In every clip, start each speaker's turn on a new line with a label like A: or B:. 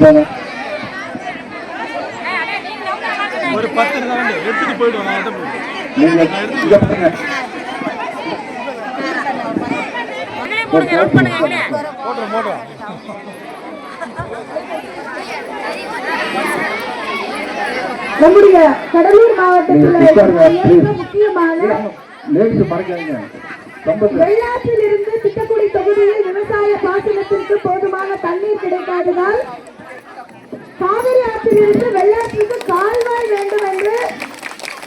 A: போங்க.
B: ஒரு 10 எடுத்துட்டு போயிடுவோம்.
A: நீங்க இங்க பாருங்க.
C: நம்முடைய கடலூர் மாவட்டத்தில் முக்கியமான வெள்ளாற்றில் இருந்து திட்டக்குடி தொகுதியில் விவசாய பாசனத்திற்கு போதுமான தண்ணீர் கிடைக்காததால் காவிரி ஆற்றில் இருந்து வெள்ளாற்றுக்கு கால்வாய் வேண்டும் என்று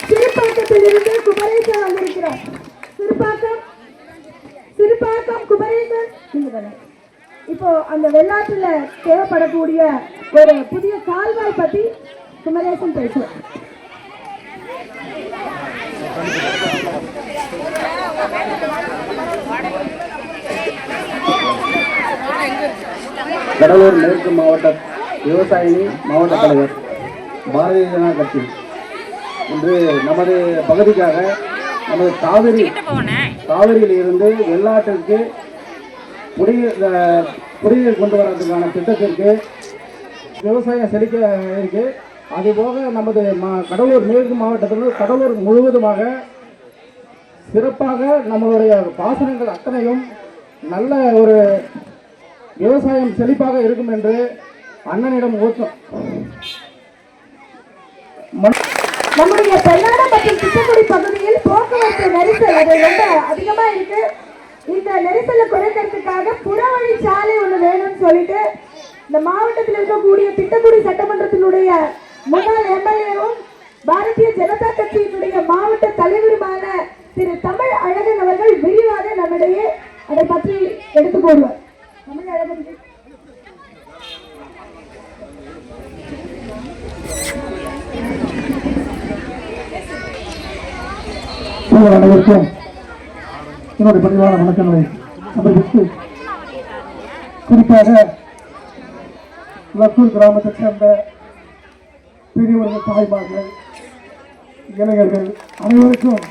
C: சிறுபாக்கத்தில் இருந்து குமரேசன் வந்திருக்கிறார். சிறுபாக்கம் குமரேசன் இப்போ அந்த வெள்ளாற்றுல தேவைப்படக்கூடிய ஒரு புதிய கால்வாய் பத்தி குமரேசன் பேசுவார்.
A: கடலூர் மேற்கு மாவட்ட விவசாயினி மாவட்ட தலைவர் பாரதிய ஜனதா கட்சி இன்று நமது பகுதிக்காக நமது காவிரியில் இருந்து வெள்ளாற்றிற்கு குடிநீர் கொண்டு வரதுக்கான திட்டத்திற்கு விவசாயம் செழிக்க இருக்கு. அதுபோக நமது கடலூர் மேற்கு மாவட்டத்தில் கடலூர் முழுவதுமாக சிறப்பாக நம்மளுடைய பாசனங்கள் அத்தனையும் நல்ல ஒரு விவசாயம் செழிப்பாக இருக்கும் என்று அண்ணனிடம் ஓட்டம்.
C: நம்முடைய பெண்ணாடம் மற்றும் திட்டக்குடி பகுதியில் போக்குவரத்து நெரிசல் அது ரொம்ப அதிகமா இருக்கு. இந்த நெரிசலை குறைக்கிறதுக்காக புறவழி சாலை ஒண்ணு வேணும்னு சொல்லிட்டு இந்த மாவட்டத்தில் இருக்கக்கூடிய திட்டக்குடி சட்டமன்றத்தினுடைய முன்னாள் எம்எல்ஏவும் பாரதிய ஜனதா கட்சியினுடைய மாவட்ட தலைவருமான திரு தமிழ் அழகன் அவர்கள் விரிவாக நம்மிடையே அதை பற்றி எடுத்து போடுவார். தமிழ் அழகன்
D: அனைவருக்கும் என்னுடைய பணிவான வணக்கங்களை சமர்ப்பித்து, குறிப்பாக லத்தூர் கிராமத்தைச் சேர்ந்த பெரியவர்கள், தாய்மார்கள், இளைஞர்கள் அனைவருக்கும்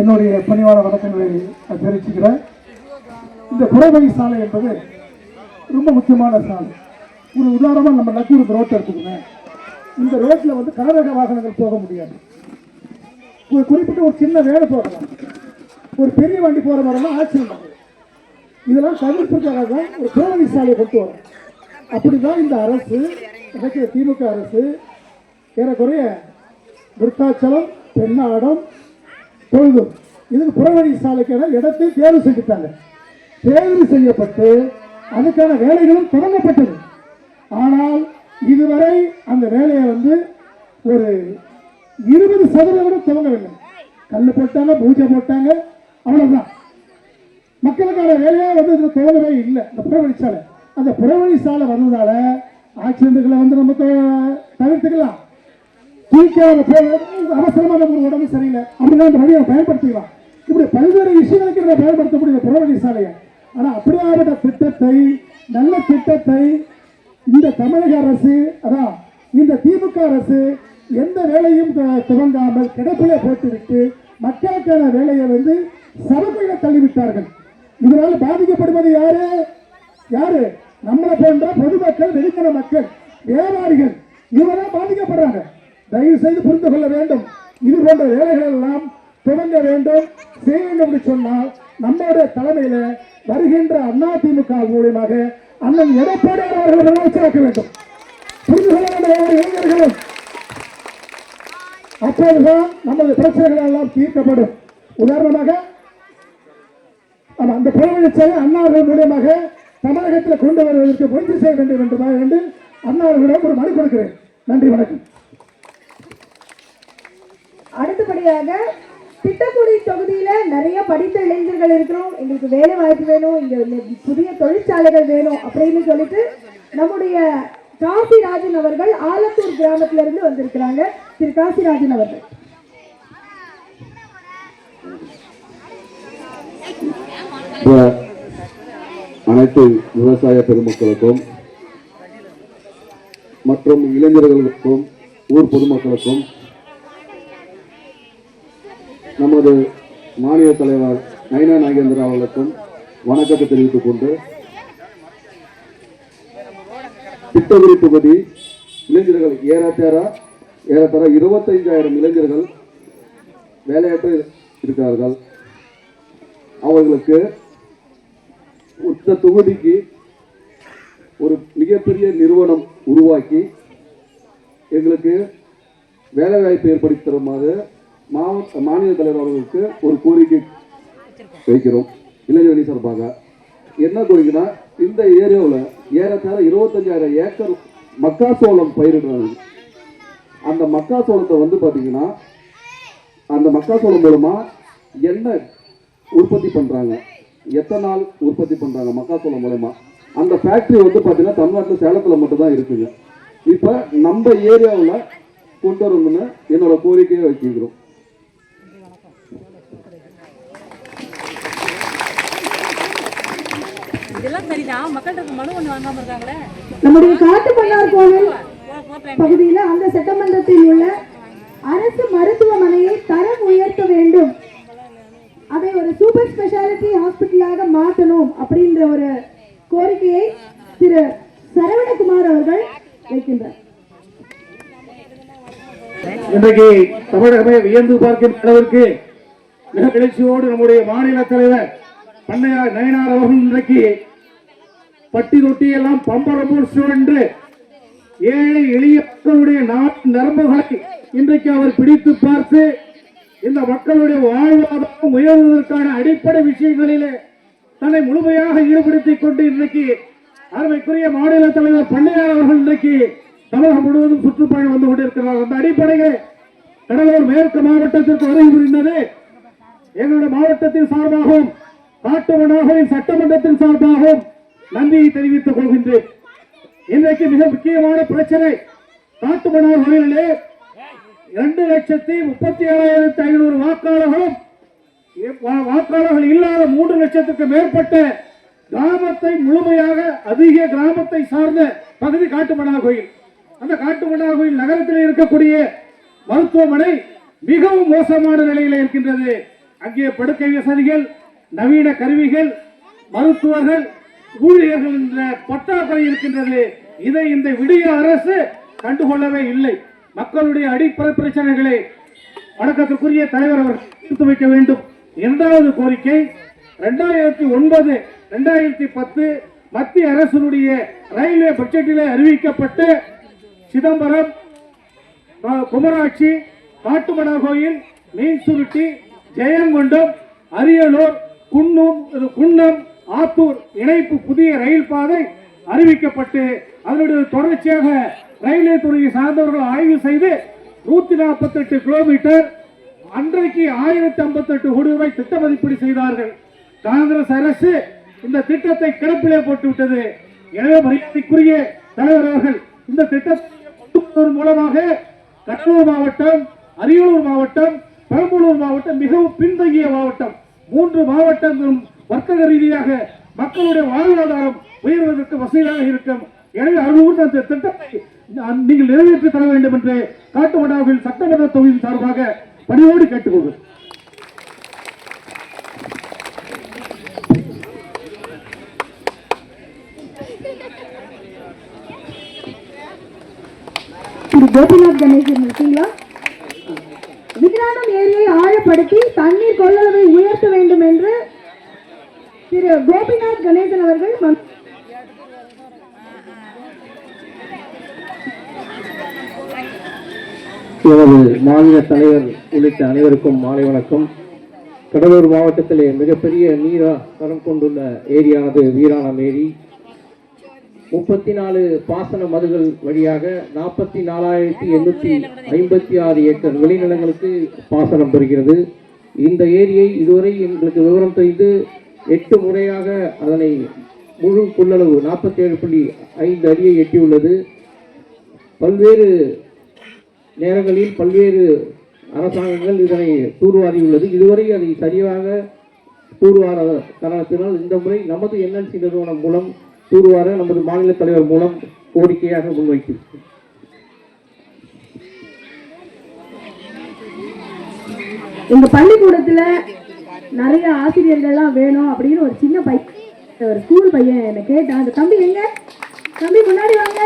D: என்னுடைய பணிவான வணக்கங்களை தெரிவிச்சுக்கிறேன். இந்த புறவழி சாலை என்பது ரொம்ப முக்கியமான சாலை. ஒரு உதாரணமாக நம்ம லத்தூர் ரோட்டை எடுத்துக்கோங்க. இந்த ரோட்டில் வந்து கனரக வாகனங்கள் போக முடியாது. ஒரு குறிப்பிட்ட ஒரு சின்ன வேலை போகலாம், ஒரு பெரிய வண்டி போகிற மாதிரிலாம் ஆக்சிடென்ட் ஆகும். இதெல்லாம் தவிர்ப்பதற்காக தான் ஒரு புறவழி சாலையை கொண்டு வரும். அப்படி தான் இந்த அரசு, எனக்கு திமுக அரசு ஏறக்குறைய விருத்தாச்சலம், பெண்ணாடம், தொழுதூர் இதுக்கு புறவழி சாலைக்கான இடத்தை தேர்வு செஞ்சுட்டாங்க. தேர்வு செய்யப்பட்டு அதுக்கான வேலைகளும் தொடங்கப்பட்டது. ஆனால் இதுவரை அந்த வேலையை வந்து ஒரு 20% துவங்கவில்லை. கல் போட்டாங்க, பூஜை போட்டாங்க, அவ்வளவுதான். மக்களுக்கான வேலையா வந்து இதுல துவங்கவே இல்லை. இந்த புறவழி சாலை, அந்த புறவழி சாலை வந்ததால ஆக்சிடென்ட்களை வந்து நம்ம தவிர்த்துக்கலாம். அவசரமா நம்ம உடம்பு சரியில்லை அப்படின்னா அந்த வழியை பயன்படுத்திக்கலாம். இப்படி பல்வேறு விஷயங்களுக்கு பயன்படுத்த முடியும் புறவழி சாலையை. ஆனா அப்படியாப்பட்ட திட்டத்தை, நல்ல திட்டத்தை இந்த தமிழக அரசு, அதான் இந்த திமுக அரசு எந்த வேலையும் துவங்காமல் கிடப்பிலே போட்டுவிட்டு மக்களுக்கான வேலையை வந்து சரக்குகளை தள்ளிவிட்டார்கள். இதனால் பாதிக்கப்படுவது யாரு? நம்மளை போன்ற பொதுமக்கள், வெளிக்கிற மக்கள், வியாபாரிகள், இவரெல்லாம் பாதிக்கப்படுறாங்க. தயவு செய்து புரிந்து கொள்ள வேண்டும். இது போன்ற வேலைகள் எல்லாம் துவங்க வேண்டும், செய்ய வேண்டும் என்று சொன்னால் நம்முடைய தலைமையில வருகின்ற அதிமுக மூலமாக அண்ணன் எடப்பாடி அவர்களை முதலமைச்சராக்க வேண்டும். புரிந்து கொள்ள வேண்டும் இளைஞர்களும். அப்போதுதான் நமது பிரச்சனைகள் எல்லாம் தீர்க்கப்படும். உதாரணமாக அந்த புறவழி சாலை அண்ணாவர்கள் மூலமாக தமிழகத்தில் கொண்டு வருவதற்கு முயற்சி செய்ய வேண்டும் என்று அண்ணாவர்களிடம் ஒரு மனு கொடுக்கிறேன். நன்றி, வணக்கம்.
C: அடுத்தபடியாக திட்டக்குடி தொகுதியில நிறைய படித்த இளைஞர்கள் இருக்கிறோம், எங்களுக்கு வேலை வாய்ப்பு வேணும், இங்க புதிய தொழிற்சாலைகள் வேணும் அப்படின்னு சொல்லிட்டு நம்முடைய காசிராஜன் அவர்கள் ஆலத்தூர் கிராமத்தில இருந்து வந்திருக்கிறாங்க. திரு காசிராஜன் அவர்கள்.
E: அனைத்து விவசாய பெருமக்களுக்கும் மற்றும் இளைஞர்களுக்கும் ஊர் பொதுமக்களுக்கும் நமது மாநில தலைவர் நயினா நாகேந்திரா அவர்களுக்கும் வணக்கத்தை தெரிவித்துக் கொண்டு, திட்டக்குடி தொகுதி இளைஞர்கள் ஏறத்தாழ 25,000 இளைஞர்கள் வேலையற்று இருக்கிறார்கள். அவர்களுக்கு இந்த தொகுதிக்கு ஒரு மிகப்பெரிய நிறுவனம் உருவாக்கி எங்களுக்கு வேலை வாய்ப்பு ஏற்படுத்தி தருமாறு மாநில தலைவர் அவர்களுக்கு ஒரு கோரிக்கை வைக்கிறோம். இளைஞரணி சார்பாக என்ன கோரிக்கைனா, இந்த ஏரியாவில் ஏறத்தாழ 25,000 ஏக்கர் மக்காச்சோளம் பயிரிடுறாங்க. அந்த மக்காச்சோளத்தை வந்து பார்த்தீங்கன்னா, அந்த மக்காச்சோளம் மூலமா எண்ணெய் உற்பத்தி பண்றாங்க, எத்தனால் உற்பத்தி பண்றாங்க மக்காச்சோளம் மூலமா. அந்த ஃபேக்டரி வந்து பார்த்தீங்கன்னா தமிழ்நாட்டில் சேலத்தில் மட்டும்தான் இருக்குங்க. இப்போ நம்ம ஏரியாவில் கொண்டு வரணும்னு என்னோட கோரிக்கையை வச்சுக்கிறோம்.
F: இதெல்லாம் சரிதான், மக்கள்கிட்ட மனு ஒன்று வாங்காம இருக்காங்களே.
C: நம்முடைய காட்டுமன்னார் கோவில் பகுதியில் அந்த சட்டமன்றத்தில் உள்ள அரசு மருத்துவமனையை தரம் உயர்த்த வேண்டும், அதை ஒரு சூப்பர் ஸ்பெஷாலிட்டி ஹாஸ்பிட்டலாக மாற்றணும் அப்படின்ற ஒரு கோரிக்கையை திரு சரவணகுமார் அவர்கள் வைக்கின்றார்.
D: இன்றைக்கு தமிழகமே வியந்து பார்க்கின்ற அளவிற்கு மிக எழுச்சியோடு நம்முடைய மாநில தலைவர் பண்ணையார் நயினார் அவர்கள் இன்றைக்கு பட்டி தொட்டி எல்லாம் பம்பரம் என்று ஏழை எளிய மக்களுடைய நாட்டு நரம்புகளை இன்றைக்கு அவர் பிடித்து பார்த்து இந்த மக்களுடைய வாழ்வாதாரம் உயர்வதற்கான அடிப்படை விஷயங்களிலே தன்னை முழுமையாக ஈடுபடுத்திக் கொண்டு இன்றைக்கு அருமைக்குரிய மாநில தலைவர் பண்ணையார் அவர்கள் இன்றைக்கு தமிழகம் முழுவதும் சுற்றுப்பயணம் வந்து கொண்டிருக்கிறார். அந்த அடிப்படையில் கடலூர் மேற்கு மாவட்டத்திற்கு வருகை புரிந்தது எங்களுடைய மாவட்டத்தின் சார்பாகவும் காட்டுமன்னாரின் சட்டமன்றத்தின் சார்பாகவும் நன்றியை தெரிவித்துக் கொள்கின்றேன். இன்றைக்கு மிக முக்கியமான பிரச்சனை, காட்டுமன்னார் கோயிலிலே 2,37,500 வாக்காளர்கள் இல்லாத 3 லட்சத்துக்கு மேற்பட்ட கிராமத்தை முழுமையாக அதிக கிராமத்தை சார்ந்த பகுதி காட்டுமன்னார் கோயில். அந்த காட்டுமன்னார் கோயில் நகரத்தில் இருக்கக்கூடிய மருத்துவமனை மிகவும் மோசமான நிலையில் இருக்கின்றது. அங்கே படுக்கை வசதிகள், நவீன கருவிகள், மருத்துவர்கள், ஊழியர்கள் என்ற பற்றாக்குறை இருக்கின்றது. இதை இந்த விடிய அரசு கண்டுகொள்ளவே இல்லை. மக்களுடைய அடிப்படை பிரச்சனைகளை வணக்கத்திற்குரிய தலைவர் அவர்கள் தீர்த்து வைக்க வேண்டும். இரண்டாவது கோரிக்கை, 2009, 2010 மத்திய அரசினுடைய ரயில்வே பட்ஜெட்டிலே அறிவிக்கப்பட்ட சிதம்பரம், குமராட்சி, காட்டுமன்னார் கோயில், மீன்சுருட்டி, ஜெயங்கொண்டம், அரியலூர், குன்னம், ஆத்தூர் இணைப்பு புதிய ரயில் பாதை அறிவிக்கப்பட்டு அதனுடைய தொடர்ச்சியாக ரயில்வே துறையை சார்ந்தவர்கள் ஆய்வு செய்து 148 கிலோமீட்டர் அன்றைக்கு 1058 கோடி ரூபாய் திட்ட மதிப்பீடு செய்தார்கள். காங்கிரஸ் அரசு இந்த திட்டத்தை கிடப்பிலே போட்டுவிட்டது. எனவே மரியாதைக்குரிய தலைவர் அவர்கள் இந்த திட்டத்தை மூலமாக கடலூர் மாவட்டம், அரியலூர் மாவட்டம், பெரம்பலூர் மாவட்டம் மிகவும் பின்தங்கிய மாவட்டம், 3 மாவட்டங்களும் வர்த்தக ரீதியாக மக்களுடைய வாழ்வாதாரம் உயர்வதற்கு வசதியாக இருக்கும். எனவே அவர்களுக்கு அந்த திட்டத்தை நீங்கள் நிறைவேற்றி தர வேண்டும் என்று காட்டுமன்னார் சட்டமன்ற தொகுதியின் சார்பாக பணியோடு கேட்டுக்கொள்கிறேன்.
C: திரு கோபிநாத் கணேசன் இருக்கீங்களா? விக்ரானம் ஏரியை ஆழப்படுத்தி தண்ணீர் கொள்ளளவை உயர்த்த வேண்டும் என்று திரு கோபிநாத் கணேசன் அவர்கள்
G: எனது மாநில தலைவர் உள்ளிட்ட அனைவருக்கும் மாலை வணக்கம். கடலூர் மாவட்டத்திலே மிகப்பெரிய நீராதாரம் கொண்டுள்ள ஏரியானது வீராணம் ஏரி. 34 பாசன மதுகள் வழியாக 44,856 ஏக்கர் விளைநிலங்களுக்கு பாசனம் பெறுகிறது. இந்த ஏரியை இதுவரை எங்களுக்கு விவரம் தெரிந்து 8 முறையாக அதனை முழு கொள்ளளவு 47.5 அடியை எட்டியுள்ளது. பல்வேறு நேரங்களில் பல்வேறு அரசாங்கங்கள் இதனை தூர்வாரியுள்ளது. இதுவரை அதை சரியாக தூர்வார காரணத்தினால் இந்த முறை நமது என்எல்சி நிறுவனம் மூலம் தூர்வார நமது மாநில தலைவர் மூலம் கோரிக்கையாக முன்வைக்கும்.
C: எங்க பள்ளிக்கூடத்துல நிறைய ஆசிரியர்கள்லாம் வேணும் அப்படின்னு ஒரு சின்ன பையன், ஒரு ஸ்கூல் பையன் என்ன கேட்டான். அந்த தம்பி எங்க? தம்பி முன்னாடி வாங்க.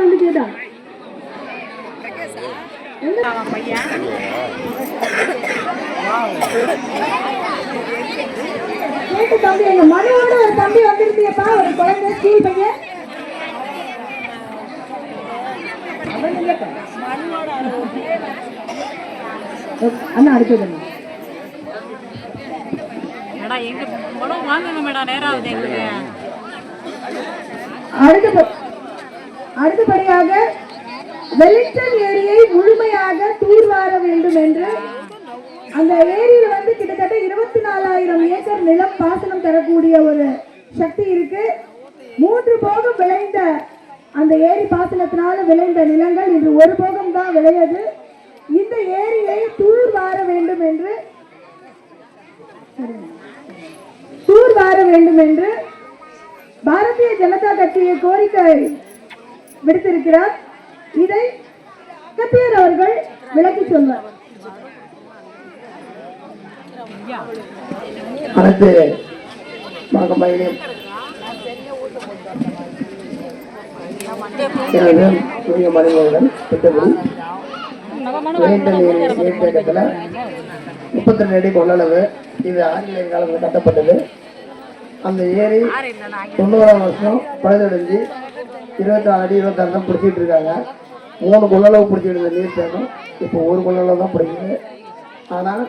C: வந்து கேட்டான் கேட்டு தம்பி எங்க மனுவோட ஒரு தம்பி வந்திருந்தியப்பா, ஒரு குழந்தை ஸ்கூல் பையன். அண்ணா அடுத்தது
F: மேடம் எங்க மனம் வாங்குங்க மேடம், நேரம் ஆகுது எங்களுக்கு.
C: அடுத்தபடியாக வெலிங்டன் ஏரியை முழுமையாக தூர்வார வேண்டும் என்று, அந்த ஏரியில் வந்து கிட்டத்தட்ட 24,000 ஏக்கர் நிலம் பாசனம் தரக்கூடிய ஒரு சக்தி இருக்கு. 3 போகம் விளைந்த அந்த ஏரி பாசனத்தினால விளைந்த நிலங்கள் இன்று 1 போகம் தான் விளையது. இந்த ஏரியை தூர்வார வேண்டும் என்று பாரதிய ஜனதா கட்சியை கோரிக்கை விடுத்திருக்கிறார். இதை கத்தியர் அவர்கள் விளக்கி சொல்வார்.
A: அனைத்து மகமையிலும் மனிதர்கள் திட்டத்தில் 32 அடி கொள்ளளவு. இது ஆங்கிலேய காலத்தில் கட்டப்பட்டது. அந்த ஏரி 90ஆம் வருஷம் பழுதடைஞ்சு 24 அடி 26 தான் பிடிச்சிட்டு இருக்காங்க. 3 கொள்ளளவு பிடிச்சிட்டு நீர் தேங்கும். இப்போ 1 கொள்ளளவு தான் பிடிக்குது. ஆனால்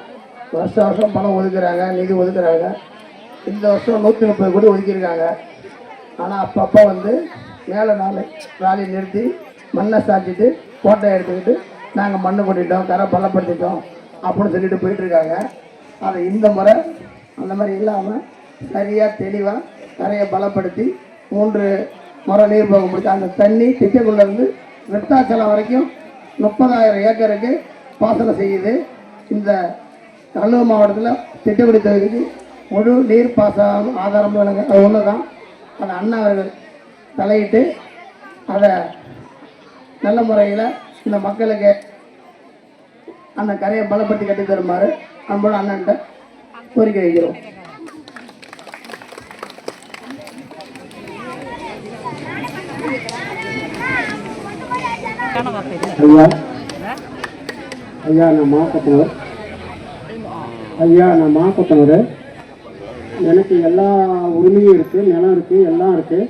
A: வருஷம் பணம் ஒதுக்குறாங்க, நிதி ஒதுக்குறாங்க. இந்த வருஷம் 130 கோடி ஒதுக்கியிருக்காங்க. ஆனால் அப்பப்போ வந்து மேலே ராலி நிறுத்தி மண்ணை சாய்ச்சிட்டு கோட்டை எடுத்துக்கிட்டு நாங்கள் மண்ணு கொட்டிட்டோம், கரை பலப்படுத்திட்டோம் அப்படின்னு சொல்லிட்டு போயிட்டுருக்காங்க. அதை இந்த முறை அந்த மாதிரி இல்லாமல் சரியாக தெளிவாக கரையை பலப்படுத்தி 3 முறை நீர் போக முடிச்சு அந்த தண்ணி திட்டக்குள்ளேருந்து விருத்தாச்சலம் வரைக்கும் 30,000 ஏக்கருக்கு பாசனம் செய்யுது. இந்த கடலூர் மாவட்டத்தில் திட்டக்குடி தொகுதிக்கு முழு நீர் பாசனம் ஆதாரம் விளங்க அது ஒன்று தான். அதை அண்ணா அவர்கள் தலையிட்டு அதை நல்ல முறையில் இந்த மக்களுக்கு அந்த கரையை பலப்படுத்தி கட்டி தருமாறு நம்மளோட அண்ணன்ட்ட கோரிக்கை வைக்கிறோம்.
D: ஐயா நான் மாக்கத்தனவர். எனக்கு எல்லா உரிமையும் இருக்குது, நிலம் இருக்குது, எல்லாம் இருக்குது.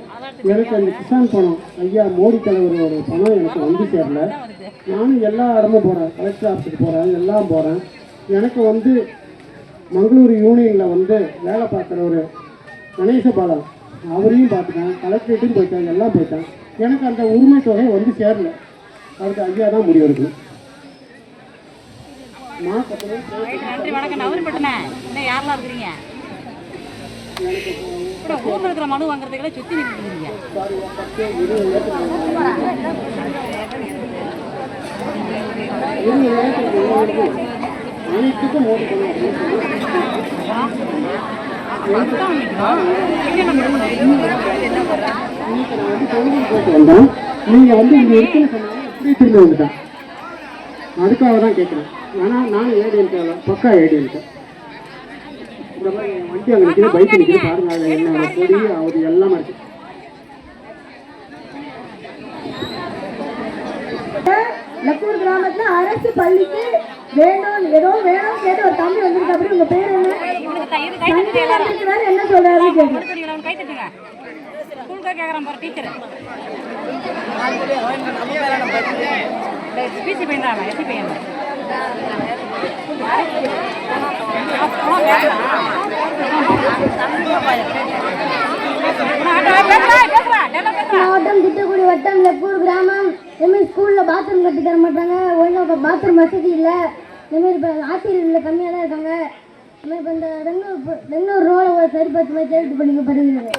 D: எனக்கு அந்த கிசான் பணம் ஐயா மோடி தலைவரோட பணம் எனக்கு வந்து சேரல. நானும் எல்லா இடமும் போகிறேன், கலெக்டர் ஆஃபீஸுக்கு போகிறேன், எல்லாம் போகிறேன். எனக்கு வந்து மங்களூர் யூனியனில் வந்து வேலை பார்க்குற ஒரு கணேசபாலம் அவரையும் பார்த்துட்டேன், கலெக்டரேட்டும் போயிட்டேன், எல்லாம் போயிட்டேன். எனக்கு அந்த உரிமை தொகை வந்து சேரல. அதுக்கு ஐயா தான் முடிவு இருக்குது.
F: நன்றி வணக்கம். நவரிப்பட்டனே இன்னும் யாரெல்லாம் இருக்கிறீங்க? ஊரில் இருக்கிற மனு வாங்குறதுக்கே சுற்றி நிற்கிறீங்க.
D: அனைத்துக்கும் மோடி வந்தோம். நீங்கள் வந்து இங்கே இருக்குன்னு சொன்னாலும் எப்படி திரும்பி வந்துட்டேன். அதுக்காக தான் கேட்குறேன். ஆனால் நானும் ஏடிஎன்கே பக்கா ஏடிஎன்கே. இந்த மாதிரி வண்டி அங்கே நிற்கிது, பைக் நிற்கிது பாருங்க. அதில் என்னோட கொடி அவர் எல்லாம் இருக்கு.
C: லக்கூர் கிராமத்துல அரசு பள்ளிக்கு வேண்டும் ஏதோ வேணும் கேட்டு ஒரு தம்பி வந்திருக்கு. அப்படி உங்க பேர் என்ன? என்ன சொல்றாரு கேட்குறேன்.
H: மாவட்டம் திட்டக்குடி வட்டம் லக்கூர் கிராமம். இதுமாதிரி ஸ்கூலில் பாத்ரூம் கட்டி தர மாட்டாங்க, ஒழுங்காக பாத்ரூம் வசதி இல்லை. இதுமாரி இப்போ ஆசிரியர்கள் கம்மியாக தான் இருக்காங்க. இதுமாதிரி இப்போ இந்த பெங்களூர் ரோலை சரி பார்த்து மாதிரி சேர்த்து பண்ணிக்கப்படுகிறது.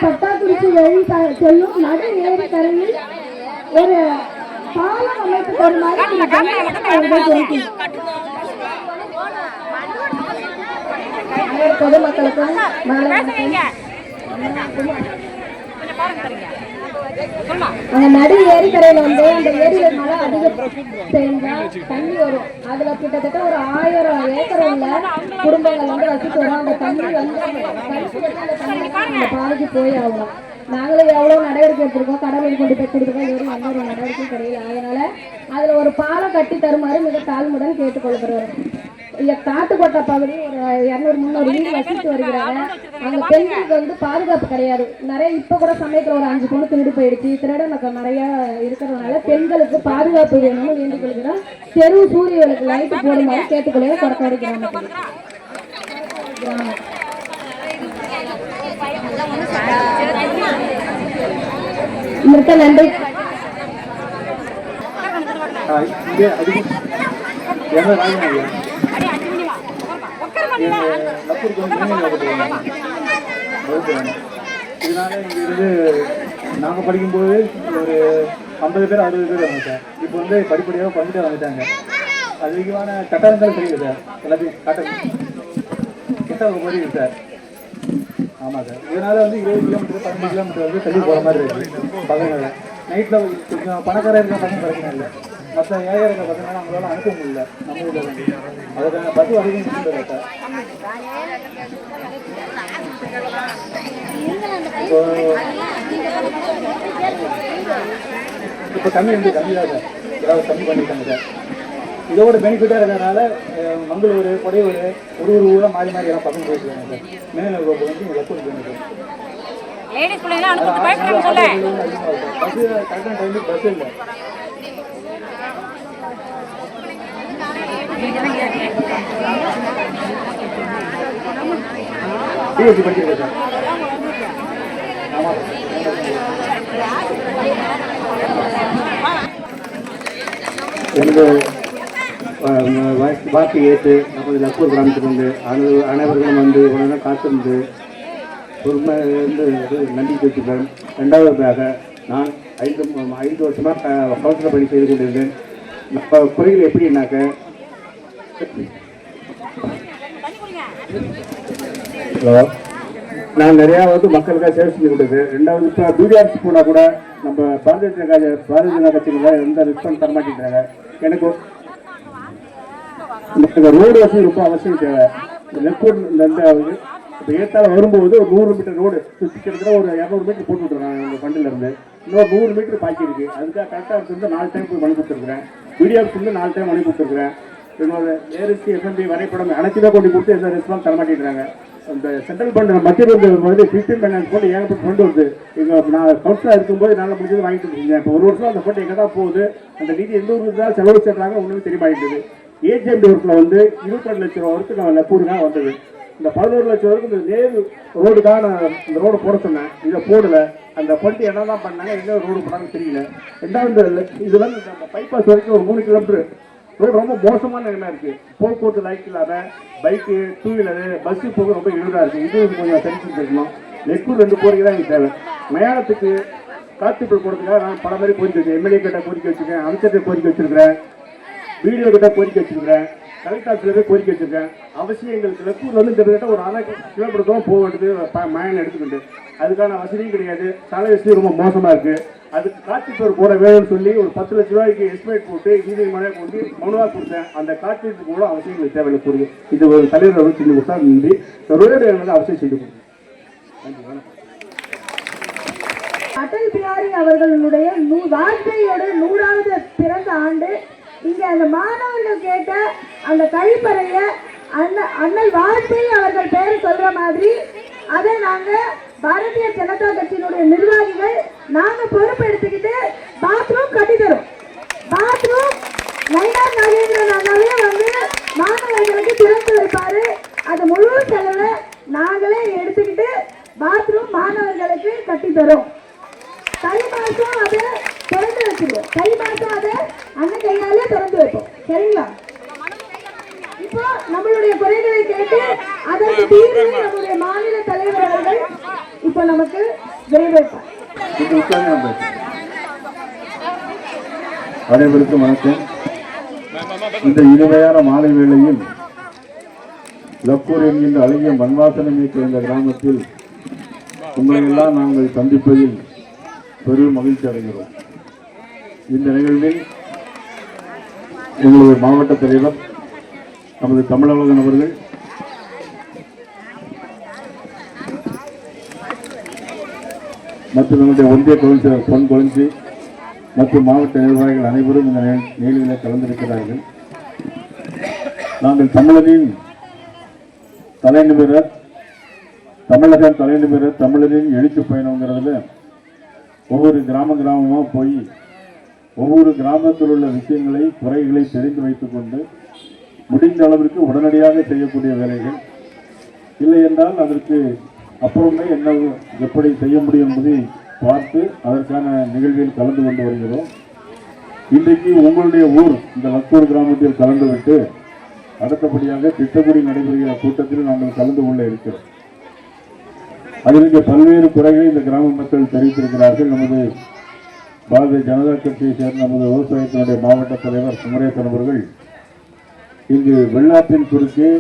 C: பட்டாக்குறிச்சி வழி செல்லும் நடு ஏரி கரையில் ஒரு பாலம் அமைத்து தருமாறு இந்த கமிஷனர் அவர்கள் கோரிக்கையிடுகிறோம். பொதுமக்களுக்கும் அந்த நடு ஏரிக்கரையில வந்து அந்த ஏரியில மழை அதிகம் பெய்ஞ்சா தண்ணி வரும். அதுல கிட்டத்தட்ட ஒரு 1000 ஏக்கர் உள்ள குடும்பங்கள் வந்து வசித்து வரும். அந்த தண்ணி வந்து அந்த பாதைக்கு போய் ஆகணும். நாங்களும் எவ்வளவு நடவடிக்கை எடுத்திருக்கோம், கடவுள் கொண்டு போய் கொடுத்துருக்கோம். இதுவரை எந்த ஒரு நடவடிக்கையும் கிடையாது. அதனால அதுல ஒரு பாலம் கட்டி தருமாறு மிக தாழ்மையுடன் கேட்டுக்கொள்கிறோம். இங்க காட்டுக்கோட்டை பகுதி ஒரு 200-300 வீடு வசித்து வருகிறாங்க. அங்க பெண்களுக்கு வந்து பாதுகாப்பு கிடையாது. நிறைய இப்ப கூட சமயத்துல ஒரு 5 பொண்ணு திருடு போயிடுச்சு. திருடன் நிறைய இருக்கிறதுனால பெண்களுக்கு பாதுகாப்பு வேணும்னு வேண்டிக் கொள்கிறோம். தெரு சூரியனுக்கு லைட்டு போடுமாறு கேட்டுக்கொள்ள கொடக்காடு கிராமம். மிக்க நன்றி.
B: இதனால இங்கிருந்து நாங்கள் படிக்கும்போது ஒரு 50 பேர் 60 பேர் வாங்க சார். இப்போ வந்து படிப்படியாக பண்ணிட்டு வந்துட்டாங்க. அதிகமான கட்டணங்கள் தெரியுது சார். எல்லாத்தையும் கிட்ட மாதிரி இருக்கு சார். ஆமாம் சார். இதனால வந்து 20 கிலோமீட்டர் 15 கிலோமீட்டர் வந்து தள்ளி போகிற மாதிரி இருக்குது பசங்களை. நைட்டில் கொஞ்சம் பணக்காரர் இருக்கிற பசங்க பிரச்சனை இல்லை. மற்ற ஏழை இருக்கிற பசங்களால அவங்களால அனுப்ப முடியல நம்ம ஊரில் வந்து. அதுக்கான பஸ் வரைக்கும் இல்லை சார். இப்போ கம்மி வந்து கம்மி தான் சார். ஏதாவது கம்மி பண்ணிட்டாங்க சார். இதோட பெனிஃபிட்டாக இருக்கிறதுனால மங்களூர், கொடையூர் ஒரு ஊராக மாறி மாறி எல்லாம் பக்கம் போயிருக்காங்க சார். மேலே ரோடு வந்து லெஃப்ட் போயிருங்க சார். பஸ்ஸு கரெக்டான டைமுக்கு பஸ் இல்லை. பிஎஸ்சி படிச்சிருக்கேன் சார். ஆமாம் எனக்கு வாக்கு ஏற்று நமது லக்கூர் கிராமத்துக்கு வந்து அனைவர்களும் வந்து இவ்வளோ காத்திருந்து பொறுமையிலிருந்து நன்றி தெரிவிக்கிறேன். ரெண்டாவதாக நான் 5 வருஷமாக கவுன்சிலர் பணி செய்து கொண்டிருந்தேன். நம்ம குறைகள் எப்படின்னாக்க ஹலோ நான் நிறையா வந்து மக்களுக்காக சேவை செஞ்சு கொடுக்குது. ரெண்டாவது இப்போ பிடிஆர்ஸ் போனால் கூட நம்ம பாரதிய ஜனதா கட்சியில் எந்த ரெஸ்பான்ஸ் தர மாட்டேங்கிறாங்க. எனக்கு இந்த ரோடு வசதி ரொம்ப அவசியம் தேவை. லெக்கூர் இப்போ ஏற்றால வரும்போது ஒரு 100 மீட்டர் ரோடு சுற்றி கிட்டத்தட்ட ஒரு 200 மீட்டர் போட்டு விட்டுருக்காங்க எங்கள் ஃபண்டில் இருந்து. இன்னொரு 100 மீட்டர் பாக்கி இருக்குது. அதுக்காக கரெக்டாக இருந்து 4 டைம் போய் மனு கொடுத்துருக்குறேன். பிடிஆர்ஸ் வந்து 4 டைம் மனு கொடுத்துருக்குறேன். என்னோட ஏஎஸ்டி எஃப்எம்பி வரைபடம் அனைத்துமே கொண்டு கொடுத்து எந்த ரெஸ்பான்ஸ் தர மாட்டேங்கிறாங்க. அந்த சென்ட்ரல் ஃபண்ட் மத்திய வந்து 15 ஃபைனான்ஸ் போட்டு ஏகப்பட்ட ஃபண்டு வருது. எங்கள் நான் கவுன்சிலாக இருக்கும்போது என்னால் முடிஞ்சது வாங்கிட்டு இருந்தேன். இப்போ ஒரு வருஷம் அந்த ஃபண்ட் எங்கே தான் போகுது, அந்த நிதி எந்த ஊருக்கு தான் செலவு செய்கிறாங்க ஒன்றுமே தெரிய மாட்டேங்குது. ஏஜிஎம்டி ஒர்க்கில் வந்து 22 லட்சம் ரூபா வரைக்கும் நான் லெக்கூருக்காக வந்தது. இந்த 11 லட்சம் வரைக்கும் இந்த நேரு ரோடுக்காக நான் இந்த ரோடு போட சொன்னேன். இதை போடலை. அந்த ஃபண்டு என்ன தான் பண்ணாங்க, எங்கே ரோடு போனாங்கன்னு தெரியல. ரெண்டாவது இதில் இந்த பைபாஸ் வரைக்கும் ஒரு 3 கிலோமீட்டர் ரோடு ரொம்ப மோசமான நிலைமையாக இருக்குது. போக்குவரத்து லைட் இல்லாமல் பைக்கு, 2 வீலரு, பஸ்ஸு போக ரொம்ப இழுதாக இருக்குது. இது கொஞ்சம் தெரிஞ்சு தெரிஞ்சுக்கணும். லெக்கூர் 2 கோரிக்கை தான் எனக்கு தேவை. மயானத்துக்கு காத்திருப்பு போடுறதுக்காக நான் பல மாதிரி கோரிக்கை வச்சுருக்கேன். எம்எல்ஏ கிட்ட கோரிக்கை வச்சுருக்கேன், அமைச்சர்கிட்ட கோரிக்கை வச்சுருக்கிறேன், வீடியோ கிட்ட கோரிக்கை வச்சுருக்கிறேன், கலெக்டர் ஆஃபீஸில் கோரிக்கை வச்சுருக்கேன். அவசியம் எங்களுக்கு லெக்கூர் வந்து கிட்டத்தட்ட ஒரு 1/2 கிலோமீட்டர் தூரம் போக வேண்டியது மயானம் எடுத்துக்கிட்டு. அதுக்கான வசதியும் கிடையாது. சாலை வசதி ரொம்ப மோசமாக இருக்குது. அதுக்கு காத்திருப்பு போட வேணும்னு சொல்லி ஒரு 10 லட்ச ரூபாய்க்கு எஸ்டிமேட் போட்டு நீதிமன்றம் கொண்டு மனுவாக கொடுத்தேன். அந்த காத்திருப்பு கூட அவசியங்களுக்கு தேவையில்லை கூறுது. இது ஒரு தலைவர் வந்து செஞ்சு கொடுத்தா நன்றி. ரோடு வந்து அவசியம் செஞ்சு கொடுங்க. நன்றி, வணக்கம்.
C: அடல் பிஹாரி அவர்களுடைய வாஜ்பாயோட 100வது பிறந்த ஆண்டு இங்க அந்த மாணவர்கள் கேட்ட அந்த கழிப்பறையில அண்ணல் வாஜ்பாய் அவர்கள் பேர் சொல்ற மாதிரி அதை நாங்க பாரதிய ஜனதா கட்சியினுடைய நிர்வாகிகள் நாங்க பொறுப்பெடுத்துக்கிட்டு பாத்ரூம் கட்டி தரோம். பாத்ரூம் நயினார் நாகேந்திரன் அண்ணாவே வந்து மாணவர்களுக்கு திறந்து வைப்பாரு. அது முழு செலவை நாங்களே எடுத்துக்கிட்டு பாத்ரூம் மாணவர்களுக்கு கட்டி தரோம். தை மாசம் அதை திறந்து வச்சிருவோம். தை மாசம் அதை அண்ணன் கையாலே திறந்து வைப்போம். சரிங்களா? இப்போ நம்மளுடைய குறைகளை கேட்டு அதற்கு தீர்வு நம்முடைய மாநில தலைவர் அவர்கள் இப்போ நமக்கு விரைவார்.
I: அனைவருக்கும் வணக்கம். இந்த இனிமையான மாலை வேளையில் லக்கூர் என்கின்ற அழகிய மண்வாசனை மிக்க இந்த கிராமத்தில் உங்களையெல்லாம் நாங்கள் சந்திப்பதில் பெரும் மகிழ்ச்சி அடைகிறோம். இந்த நிகழ்வில் எங்களுடைய மாவட்ட தலைவர் நமது தமிழழகன் அவர்கள், மற்றும் நம்முடைய ஒன்றிய கவுன்சிலர் பொன் கொளஞ்சி மற்றும் மாவட்ட நிர்வாகிகள் அனைவரும் இந்த நிகழ்வில் கலந்திருக்கிறார்கள். நாங்கள் தமிழரின் தலைநிமிர தமிழரின் எழுச்சி பயணங்கிறதுல ஒவ்வொரு கிராமமாக போய் ஒவ்வொரு கிராமத்தில் உள்ள விஷயங்களை குறைகளை தெரிந்து வைத்துக் கொண்டு முடிந்த அளவிற்கு உடனடியாக செய்யக்கூடிய வேலைகள், இல்லை என்றால் அதற்கு அப்புறமே என்ன எப்படி செய்ய முடியும் என்பதை பார்த்து அதற்கான நிகழ்வில் கலந்து கொண்டு வருகிறோம். இன்றைக்கு உங்களுடைய ஊர் இந்த லக்கூர் கிராமத்தில் கலந்துவிட்டு அடுத்தபடியாக திட்டக்குடி நடைபெறுகிற கூட்டத்தில் நாங்கள் கலந்து கொள்ள இருக்கிறோம். அதில் பல்வேறு குறைகளை இந்த கிராம மக்கள் தெரிவித்திருக்கிறார்கள். நமது பாரதிய ஜனதா கட்சியை சேர்ந்த நமது விவசாயத்தினுடைய மாவட்ட தலைவர் குமரேசன் அவர்கள் இங்கு வெள்ளாற்றின் குறுக்கே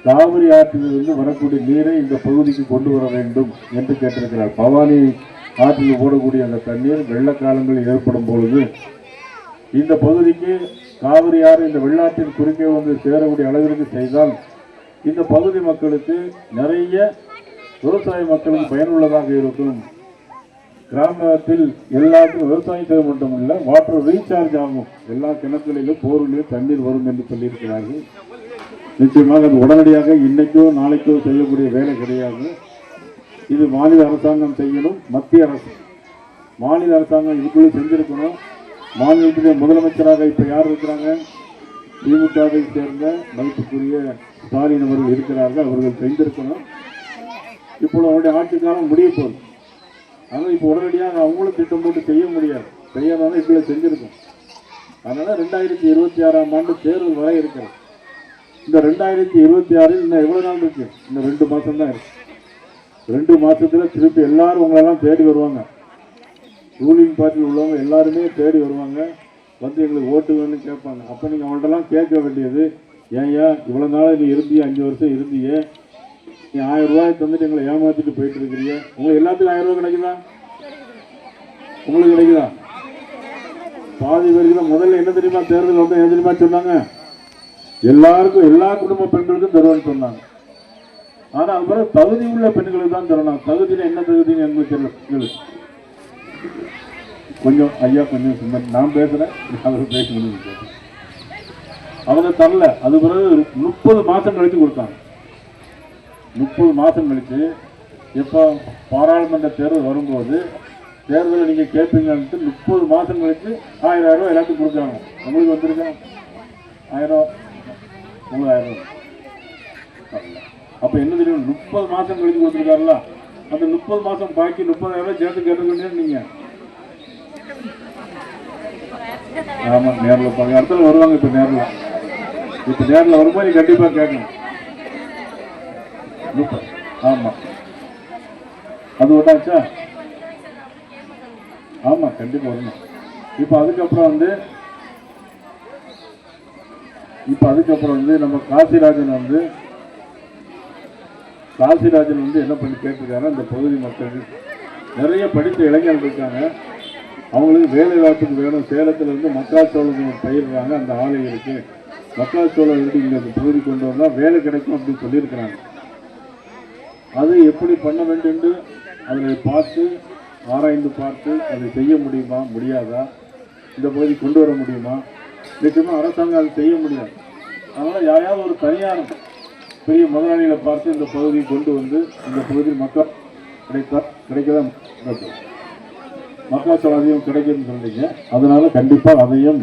I: காவிரி ஆற்றிலிருந்து வரக்கூடிய நீரை இந்த பகுதிக்கு கொண்டு வர வேண்டும் என்று கேட்டிருக்கிறார். பவானி ஆற்றில் ஓடக்கூடிய அந்த தண்ணீர் வெள்ளக்காலங்களில் ஏற்படும் பொழுது இந்த பகுதிக்கு காவிரி ஆறு இந்த வெள்ளாற்றின் குறுக்கே வந்து சேரக்கூடிய அளவிற்கு செய்தால் இந்த பகுதி மக்களுக்கு நிறைய விவசாய மக்களுக்கு பயனுள்ளதாக இருக்கும். கிராமத்தில் எல்லாத்துக்கும் விவசாயம் செய்ய மட்டும் இல்லை, வாட்டர் ரீசார்ஜ் ஆகும், எல்லா கிணத்துகளிலும் போரிலும் தண்ணீர் வரும் என்று சொல்லியிருக்கிறார்கள். நிச்சயமாக அது உடனடியாக இன்னைக்கோ நாளைக்கோ செய்யக்கூடிய வேலை கிடையாது. இது மாநில அரசாங்கம் செய்யணும். மத்திய அரசு மாநில அரசாங்கம் இதுக்குள்ளே செஞ்சிருக்கணும். மாநிலத்திலே முதலமைச்சராக இப்போ யார் இருக்கிறாங்க? திமுகவை சேர்ந்த மதிப்புக்குரிய ஸ்டாலின் அவர்கள் இருக்கிறார்கள். அவர்கள் செஞ்சிருக்கணும். இப்போ அவருடைய ஆட்சி காலம் முடிய போகுது. ஆனால் இப்போ உடனடியாக அவங்களும் திட்டம் போட்டு செய்ய முடியாது. செய்யாதான் இப்படி செஞ்சிருக்கும். அதனால 2026ஆம் ஆண்டு தேர்தல் வரை இருக்கிறது. இந்த 2026 இன்னும் எவ்வளவு நாள் இருக்கு? இன்னும் 2 மாசம் தான் இருக்கு. 2 மாசத்துல திருப்பி எல்லாரும் உங்களெல்லாம் தேடி வருவாங்க. ரூலிங் பார்ட்டியில் உள்ளவங்க எல்லாருமே தேடி வருவாங்க. வந்து எங்களுக்கு ஓட்டு வேணும்னு கேட்பாங்க. அப்போ நீங்கள் அவங்கள்ட்டலாம் கேட்க வேண்டியது, ஏன்யா இவ்வளோ நாள் நீ இருந்தியே, 5 வருஷம் இருந்தியே, நீ 1000 ரூபாய் தந்துட்டு எங்களை ஏமாற்றிட்டு போயிட்டு இருக்கிறீங்க. உங்களுக்கு எல்லாத்துக்கும் 1000 ரூபாய் கிடைக்குதா? உங்களுக்கு கிடைக்குதா? பாதி பேருக்கு தான். முதல்ல என்ன தெரியுமா, தேர்தல் வந்து என்ன தெரியுமா சொன்னாங்க? எல்லாருக்கும், எல்லா குடும்ப பெண்களுக்கும் தருவான்னு சொன்னாங்க. ஆனால் அது பிறகு தகுதி உள்ள பெண்களுக்கு தான் தரணும். தகுதியில் என்ன தகுதின்னு எனக்கு தெரியல. கொஞ்சம் ஐயா கொஞ்சம் சும்மா நான் பேசுகிறேன், அவர் பேசணும். அவங்க தரல. அது பிறகு 30 மாதம் கழித்து கொடுத்தாங்க. 30 மாதம் கழித்து எப்போ பாராளுமன்ற தேர்தல் வரும்போது தேர்தலில் நீங்கள் கேட்பீங்கன்ட்டு 30 மாதம் கழித்து 1000 ரூபாய் எல்லாத்துக்கும் கொடுத்தாங்க. உங்களுக்கு வந்திருக்கா 1000? உங்களுக்கு 1000 ரூபாய். அப்போ என்ன தெரியும், 30 மாதம் கழித்து கொடுத்துருக்காருல, அந்த 30 மாதம் பாக்கி 30,000 ரூபாய் சேர்த்து கேட்டுக்கொண்டே நீங்கள். ஆமாம், நேரில் பாருங்க. இடத்துல வருவாங்க. இப்போ நேரில் வரும்போது கண்டிப்பாக கேட்கணும். 30. ஆமாம், அது ஒன்றாச்சா? ஆமாம், கண்டிப்பாக வரணும். இப்போ அதுக்கப்புறம் வந்து நம்ம காசிராஜன் வந்து என்ன பண்ணி கேட்டிருக்காரு, அந்த பகுதி மக்களுக்கு நிறைய படித்த இளைஞர்கள் இருக்காங்க, அவங்களுக்கு வேலை வாய்ப்புக்கு வேணும். சேலத்திலிருந்து மக்காச்சோளம் பயிர்றாங்க, அந்த ஆலை இருக்கு, மக்காச்சோளம் இருக்கு, இங்கே அந்த பகுதி கொண்டு வந்தால் வேலை கிடைக்கும் அப்படின்னு சொல்லியிருக்கிறாங்க. அது எப்படி பண்ண வேண்டும் அதை ஆராய்ந்து பார்த்து அதை செய்ய முடியுமா முடியாதா, இந்த பகுதி கொண்டு வர முடியுமா? நிச்சயமாக அரசாங்கம் அதை செய்ய முடியாது. அதனால் யாரையாவது ஒரு தனியார் பெரிய முதலாளிகளை பார்த்து இந்த பகுதியை கொண்டு வந்து இந்த பகுதியில் மக்கள் கிடைக்கதான் மக்காச்சோளம் அதிகம் கிடைக்குன்னு சொல்றீங்க. அதனால கண்டிப்பாக அதையும்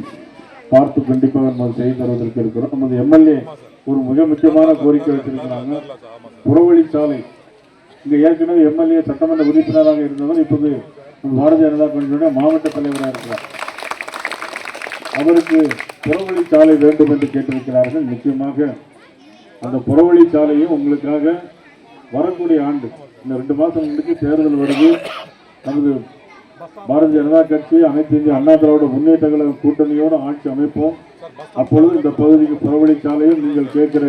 I: பார்த்து கண்டிப்பாக நம்ம செய்து தருவதற்கு இருக்கிறோம். நமது எம்எல்ஏ ஒரு மிக முக்கியமான கோரிக்கை வச்சிருக்கிறாங்க, புறவழிச்சாலை. இங்கே ஏற்கனவே எம்எல்ஏ சட்டமன்ற உறுப்பினராக இருந்தவர் இப்போது பாரதிய ஜனதா கட்சியுடைய மாவட்ட தலைவராக இருக்கிறார். அவருக்கு புறவழிச்சாலை வேண்டும் என்று கேட்டிருக்கிறார்கள். நிச்சயமாக அந்த புறவழிச்சாலையும் உங்களுக்காக வரக்கூடிய ஆண்டு, இந்த 2 மாதம் முன்னுக்கு தேர்தல் வருது. நமது பாரதிய ஜனதா கட்சி அனைத்து இந்திய அண்ணா திராவிட முன்னேற்ற கழக கூட்டணியோடு ஆட்சி அமைப்போம். அப்பொழுது இந்த பகுதிக்கு புறவழிச்சாலையும் நீங்கள் கேட்கிற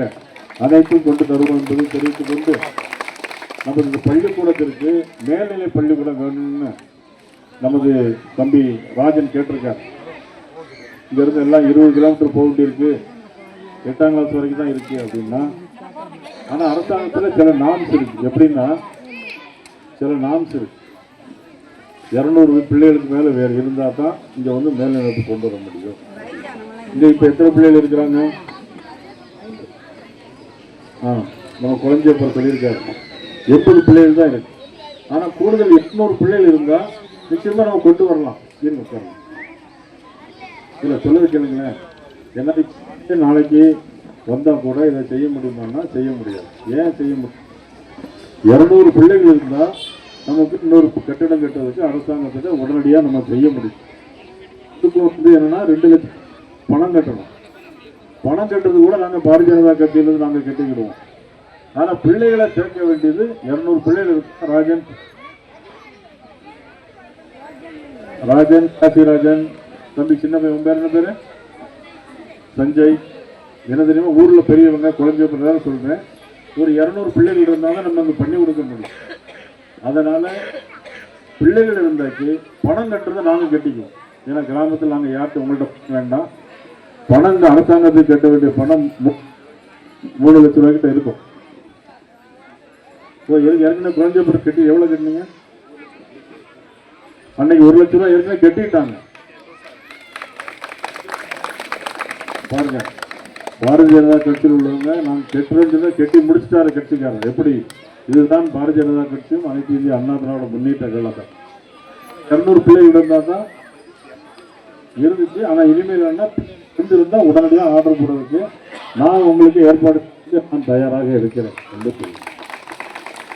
I: அனைத்தும் கொண்டு தருவோம் என்பதை தெரிவித்துக் கொண்டு, நமது இந்த பள்ளிக்கூடத்திற்கு மேல்நிலை பள்ளிக்கூடம் வேணும்னு நமது தம்பி ராஜன் கேட்டிருக்கார். இங்கிருந்து எல்லாம் 20 கிலோமீட்டர் போக வேண்டியிருக்கு, 8ஆம் கிளாஸ் வரைக்கும் தான் இருக்கு அப்படின்னா. ஆனால் அரசாங்கத்தில் சில நாம்ஸ் இருக்கு. எப்படின்னா சில நாம்ஸ் இருக்கு. 200 பிள்ளைகளுக்கு மேலே வேறு இருந்தால் தான் இங்கே வந்து மேல்நிலைக்கு கொண்டு வர முடியும். இங்கே இப்போ எத்தனை பிள்ளைகள் இருக்கிறாங்க? நம்ம குழந்தையப்பர் சொல்லியிருக்காரு 80 பிள்ளைகள் தான் இருக்கு. ஆனால் கூடுதல் 800 பிள்ளைகள் இருந்தால் நிச்சயமாக நம்ம கொண்டு வரலாம். இருங்க இல்லை சொல்லுறது கேளுங்களேன். என்ன நாளைக்கு வந்தால் கூட இதை செய்ய முடியுமான்னா செய்ய முடியாது. ஏன் செய்ய முடியும்? 200 பிள்ளைகள் இருந்தால் நமக்கு இன்னொரு கட்டிடம் கட்டுறதுக்கு அரசாங்கத்திட்ட உடனடியாக நம்ம செய்ய முடியும். இதுக்கு வந்து என்னன்னா 2 லட்சம் பணம் கட்டணும். பணம் கட்டுறது கூட நாங்கள் பாரதிய ஜனதா கட்சியிலிருந்து நாங்கள் கட்டிக்கிடுவோம். ஆனால் பிள்ளைகளை சேர்க்க வேண்டியது 200 பிள்ளைகள் இருக்கு. ராஜன் காசிராஜன் தம்பி சின்ன பையன் பேர் என்ன பேரு? சஞ்சய். என்ன தெரியுமா, ஊரில் பெரியவங்க குழந்தை சொல்றேன், ஒரு 200 பிள்ளைகள் இருந்தாலும் நம்ம அங்கே பண்ணி கொடுக்க முடியும். அதனால பிள்ளைகள் இருந்தாக்கி பணம் கட்டுறதை நாங்கள் கட்டிக்குவோம். ஏன்னா கிராமத்தில் நாங்கள் யார்கிட்ட உங்கள்கிட்ட வேண்டாம். பணம் இந்த அரசாங்கத்துக்கு கட்ட வேண்டிய பணம் 3 லட்சம் ரூபாய்க்கிட்ட இருக்கும். ஏற்கனவே குழந்தை பிறகு கட்டி எவ்வளோ கட்டினீங்க? அன்னைக்கு 1 லட்சம் ரூபாய் ஏற்கனவே கட்டிட்டாங்க. பாருங்க, பாரதிய ஜனதா கட்சியில் உள்ளவங்க நாங்கள் கெட்டுறோம் கெட்டி முடிச்சுட்டாரு கட்சிக்காரர். எப்படி? இதுதான் பாரதிய ஜனதா கட்சியும் அனைத்து இந்திய அண்ணா திராவிட முன்னேற்ற கழகம். 200 பிள்ளைகள் இருந்தால் தான் இருந்துச்சு. ஆனால் இனிமேல் என்ன இருந்தால் உடனடியாக ஆர்டர் போடுறதுக்கு நான் உங்களுக்கு ஏற்பாடு நான் தயாராக இருக்கிறேன் என்று சொல்லி,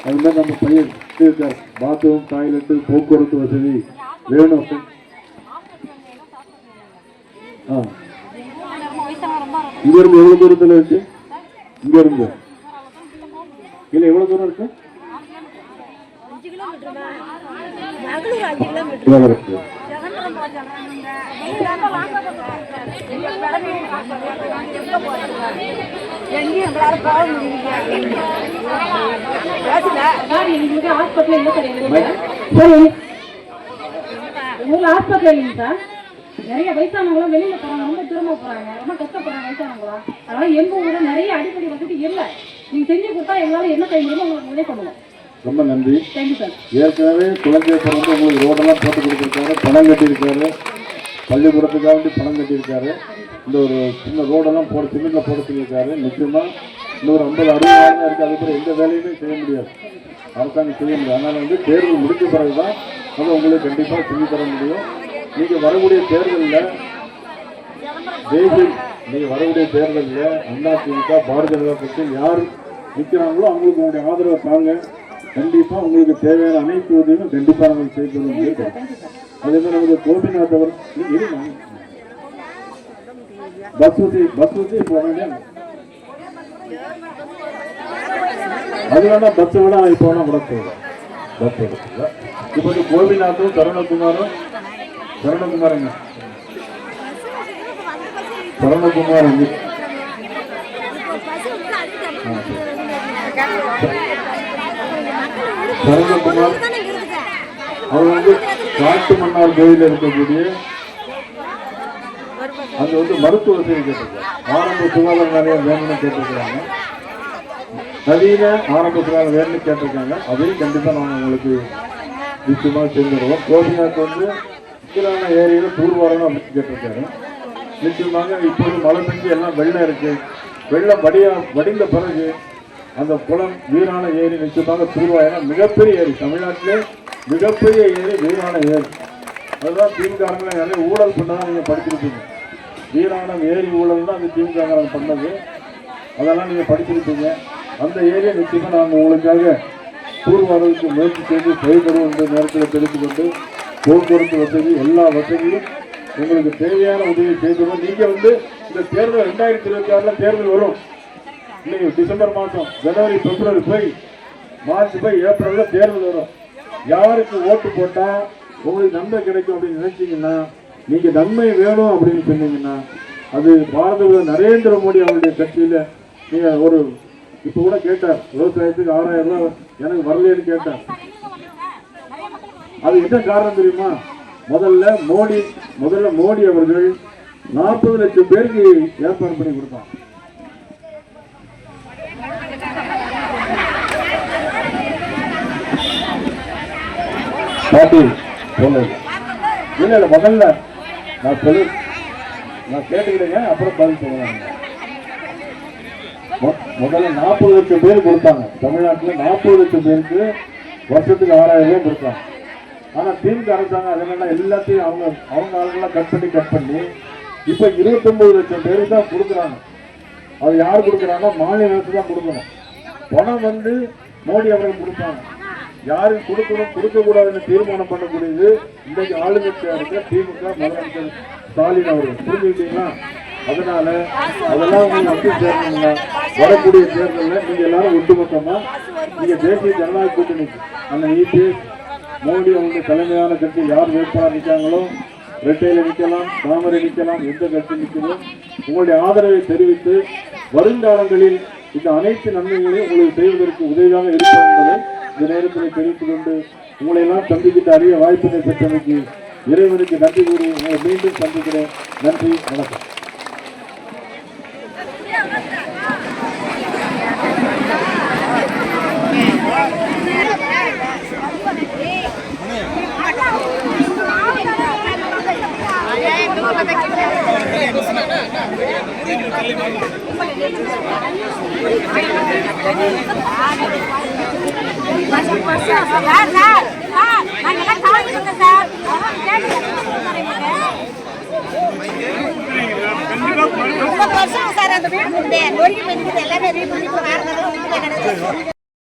I: அது மாதிரி நம்ம பையன் இருக்கார். பாத்ரூம், டாய்லெட்டு, போக்குவரத்து வசதி வேணும். இங்க இருந்து எவ்வளவு தூரத்துல இருக்கு? இங்க இருந்து இல்ல எவ்வளவு தூரம் இருக்கு?
C: 5 கிலோமீட்டர்
I: இருக்கு.
F: நிறைய வயசானவங்களும் வெளியில போறாங்க, ரொம்ப தூரமா போறாங்க, ரொம்ப கஷ்டப்படுறாங்க வயசானவங்களா. அதனால எங்க ஊர்ல நிறைய அடிப்படை வசதி இல்ல. நீங்க செஞ்சு கொடுத்தா எங்களால என்ன செய்ய முடியுமோ உங்களுக்கு உதவி பண்ணுவோம்.
I: ரொம்ப நன்றி.
F: Thank you sir.
I: ஏற்கனவே குழந்தை பிறந்து உங்களுக்கு ரோடெல்லாம் போட்டு கொடுத்துருக்காரு, பணம் கட்டியிருக்காரு, பள்ளிக்கூடத்துக்காக வேண்டி பணம் கட்டியிருக்காரு. இந்த ஒரு சின்ன ரோடெல்லாம் போட சிமெண்ட்ல போட சொல்லியிருக்காரு. நிச்சயமா இன்னொரு 50-60 இருக்கு. அதுக்கப்புறம் எந்த வேலையுமே செய்ய முடியாது, அரசாங்கம் செய்ய முடியாது. அதனால வந்து தேர்தல் முடிஞ்ச பிறகுதான் அதை உங்களுக்கு கண்டிப்பாக செஞ்சு தர முடியும். நீங்க வரக்கூடிய தேர்தலில் அதிமுக பாரதிய ஜனதா கட்சியில் யார் நிற்கிறாங்களோ அவங்களுக்கு உங்களுடைய ஆதரவை தாங்க. கண்டிப்பா உங்களுக்கு தேவையான அனைத்து உதவியும் கண்டிப்பா நம்ம செய்து முடியும். அதே மாதிரி நமக்கு கோபிநாத் அவர் பஸ் வசதி இப்போ அது வேணா பஸ் விட இப்போ வேணா முடக்கு பஸ் எடுத்துல இப்போ கோபிநாத்தும் சரவணகுமார் சரவணகுமார் அவர் வந்து காட்டு மன்னார் கோயில் இருக்கக்கூடிய அங்க வந்து மருத்துவ வசதி கேட்டிருக்காங்க. ஆரம்ப சுகாதார நிலையம் வேணும்னு கேட்டிருக்காங்க, நவீன ஆரம்ப சுகாதார வேணும்னு கேட்டிருக்காங்க. அதையும் கண்டிப்பா நாங்கள் உங்களுக்கு நிச்சயமா செஞ்சிருவோம். கோபிநாத் வந்து சீரான ஏரியில தூர்வாரணும் அப்படின்னு கேட்டிருக்காரு. நிச்சயமாக இப்போது மழை பெஞ்சு எல்லாம் வெள்ளம் இருக்கு. வெள்ளம் வடிந்த பிறகு அந்த குளம் வீரான ஏரி நிச்சயமாக தூர்வாயினா மிகப்பெரிய ஏரி, தமிழ்நாட்டிலே மிகப்பெரிய ஏரி வீரான ஏரி. அதுதான் திமுக நிறைய ஊழல் பண்ணதான் நீங்க படிச்சிருப்பீங்க. வீராணம் ஏரி ஊழல் தான் அந்த திமுக பண்ணது, அதெல்லாம் நீங்க படிச்சிருப்பீங்க. அந்த ஏரியை நிச்சயமா நாங்கள் உங்களுக்காக தூர்வாரத்துக்கு முயற்சி செய்து செயல்படுவோம் என்ற நேரத்தில் தெரிவித்துக்கொண்டு போக்குவரத்து வசதி எல்லா வசதியும் உங்களுக்கு தேவையான உதவி செய்துவோம். நீங்க வந்து இந்த தேர்தல் 2026 தேர்தல் வரும் இல்லைங்க, டிசம்பர் மாதம், ஜனவரி, பிப்ரவரி போய் மார்ச் போய் ஏப்ரல்ல தேர்தல் வரும். யாருக்கு ஓட்டு போட்டா உங்களுக்கு நன்மை கிடைக்கும் அப்படின்னு நினைச்சீங்கன்னா, நீங்க நன்மை வேணும் அப்படின்னு சொன்னீங்கன்னா, அது பாரத பிரதமர் நரேந்திர மோடி அவருடைய கட்சியில நீங்க ஒரு இப்ப கூட கேட்டார், விவசாயத்துக்கு 6000 ரூபாய் எனக்கு வரலன்னு கேட்டார். அது என்ன காரணம் தெரியுமா? முதல்ல மோடி அவர்கள் 40 லட்சம் பேருக்கு ஏற்பாடு பண்ணி கொடுத்தாங்க. இல்ல முதல்ல நான் கேட்டுக்கிட்டேங்க, அப்புறம் பதில் சொல்லுவாங்க. முதல்ல 40 லட்சம் பேர் கொடுத்தாங்க. தமிழ்நாட்டில் 40 லட்சம் பேருக்கு வருஷத்துக்கு 6000 ரூபாய் கொடுத்தாங்க. ஆனா திமுக அரசாங்கம் அதனால எல்லாத்தையும் அவங்க ஆளுங்கெல்லாம் கட் பண்ணி இப்ப 29 லட்சம் பேருக்கு தான் கொடுக்குறாங்க. அது யார் கொடுக்குறாங்க? மாநில அரசு தான் கொடுக்கணும். பணம் மோடி அவர்கள் கொடுப்பாங்க. யாருக்கு கொடுக்கணும் கொடுக்க கூடாதுன்னு தீர்மானம் பண்ணக்கூடியது இன்றைக்கு ஆளுங்கட்சியா இருக்க திமுக முதலமைச்சர் ஸ்டாலின் அவர்கள். புரிஞ்சுக்கிட்டீங்களா? அதனால அதெல்லாம் உங்களுக்கு அப்படி சேரணுங்களா? வரக்கூடிய தேர்தலில் நீங்க எல்லாரும் ஒட்டுமொத்தமா நீங்க தேசிய ஜனநாயக கூட்டணிக்கு அந்த இபிஎஸ் மோடி அவங்க தலைமையான கட்சி யார் வேட்பாளர் நிற்காங்களோ, ரெட்டையில நிற்கலாம், தாமரை நிற்கலாம், எந்த கட்சி நிற்கணும், உங்களுடைய ஆதரவை தெரிவித்து வருங்காலங்களில் இந்த அனைத்து நன்மைகளையும் உங்களுக்கு செய்வதற்கு உதவியாக இருக்கும் என்பதை இந்த நேரத்தில் தெரிவித்துக் கொண்டு உங்களை எல்லாம் சந்திக்கின்ற அரிய வாய்ப்பினை பெற்றமைக்கு இறைவனுக்கு நன்றி கூறி உங்களை மீண்டும் சந்திக்கிறேன். நன்றி, வணக்கம்.
J: சார் அந்த வீடு எல்லாமே